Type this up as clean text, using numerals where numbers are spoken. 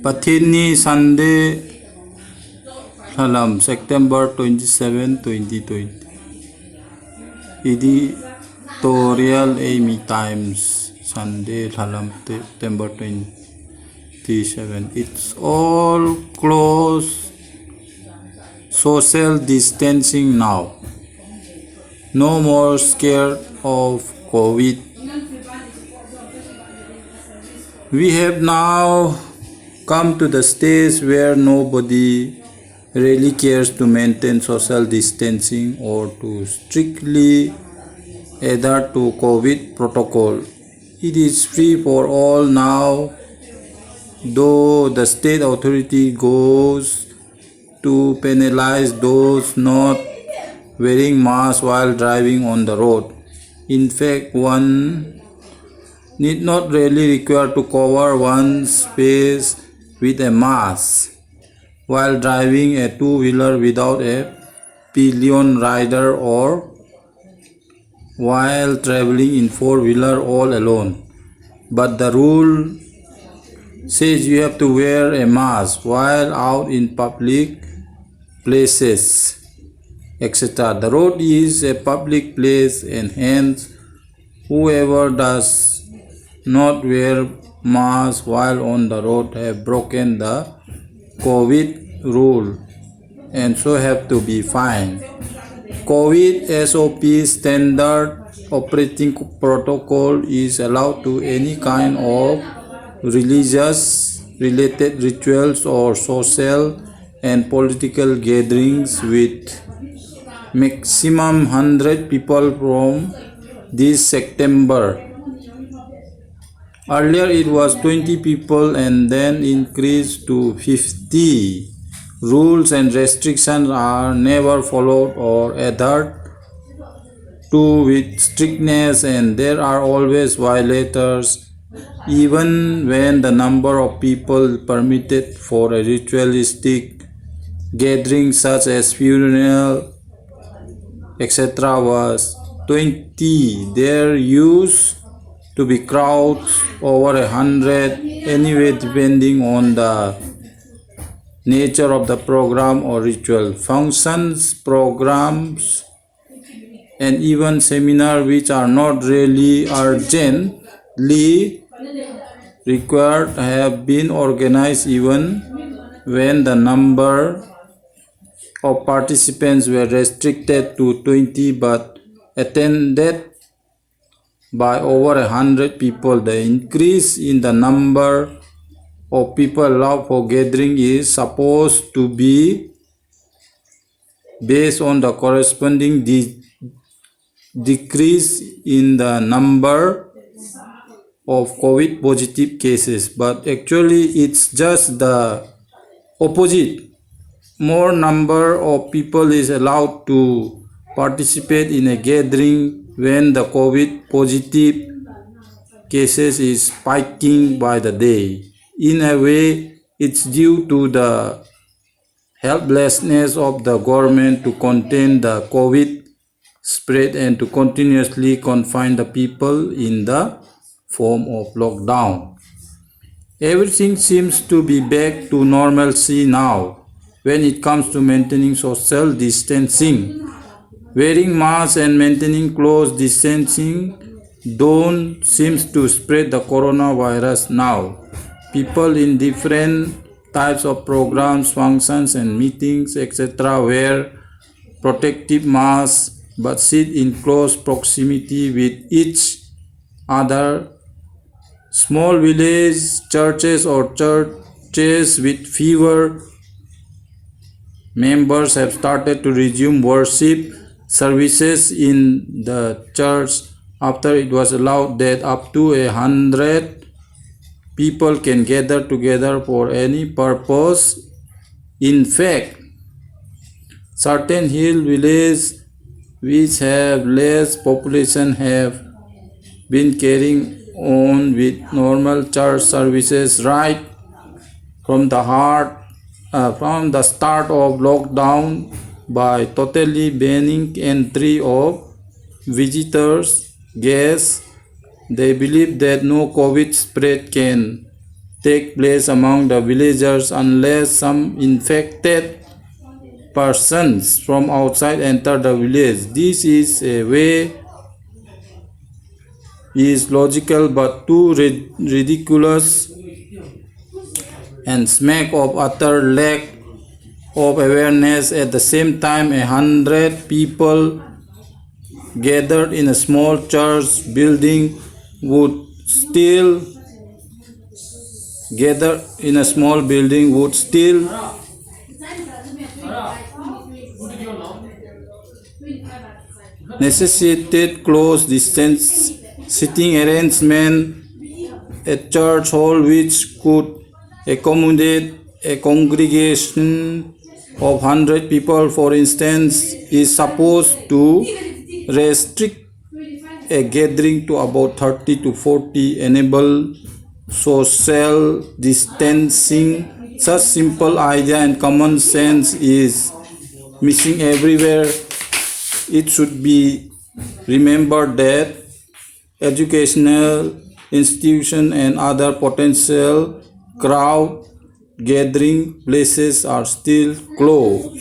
Pathini Sunday Thalam September 27, 2020. Editorial Amy Times Sunday Thalam September 27. It's all close social distancing now. No more scared of COVID. We have now come to the stage where nobody really cares to maintain social distancing or to strictly adhere to COVID protocol. It is free for all now, though the state authority goes to penalize those not wearing masks while driving on the road. In fact, one need not really require to cover one's face with a mask while driving a two-wheeler without a pillion rider or while traveling in four-wheeler all alone. But the rule says you have to wear a mask while out in public places, etc. The road is a public place and hence whoever does not wear mask while on the road have broken the COVID rule and so have to be fined. COVID SOP standard operating protocol is allowed to any kind of religious related rituals or social and political gatherings with maximum 100 people from this September. Earlier it was 20 people and then increased to 50. Rules and restrictions are never followed or adhered to with strictness and there are always violators even when the number of people permitted for a ritualistic gathering such as funeral etc. was 20. There used to be crowds over 100 anyway depending on the nature of the program or ritual. Functions, programs and even seminars which are not really urgently required have been organized even when the number of participants were restricted to 20 but attended by over 100 people. The increase in the number of people allowed for gathering is supposed to be based on the corresponding decrease in the number of COVID positive cases, but actually it's just the opposite. More number of people is allowed to participate in a gathering when the COVID positive cases is spiking by the day. In a way, it's due to the helplessness of the government to contain the COVID spread and to continuously confine the people in the form of lockdown. Everything seems to be back to normalcy now when it comes to maintaining social distancing. Wearing masks and maintaining close distancing don't seem to spread the coronavirus now. People in different types of programs, functions and meetings, etc. wear protective masks but sit in close proximity with each other. Small village churches or churches with fewer members have started to resume worship services in the church after it was allowed that up to 100 people can gather together for any purpose. In fact, certain hill villages which have less population have been carrying on with normal church services right from the start of lockdown by totally banning entry of visitors, guests. They believe that no COVID spread can take place among the villagers unless some infected persons from outside enter the village. This is a way is logical but too ridiculous and smack of utter lack of awareness. At the same time, 100 people gathered in a small church building would still necessitate close distance sitting arrangement. A church hall which could accommodate a congregation of 100 people, for instance, is supposed to restrict a gathering to about 30 to 40, enable social distancing. Such simple idea and common sense is missing everywhere. It should be remembered that educational institutions and other potential crowd gathering places are still closed.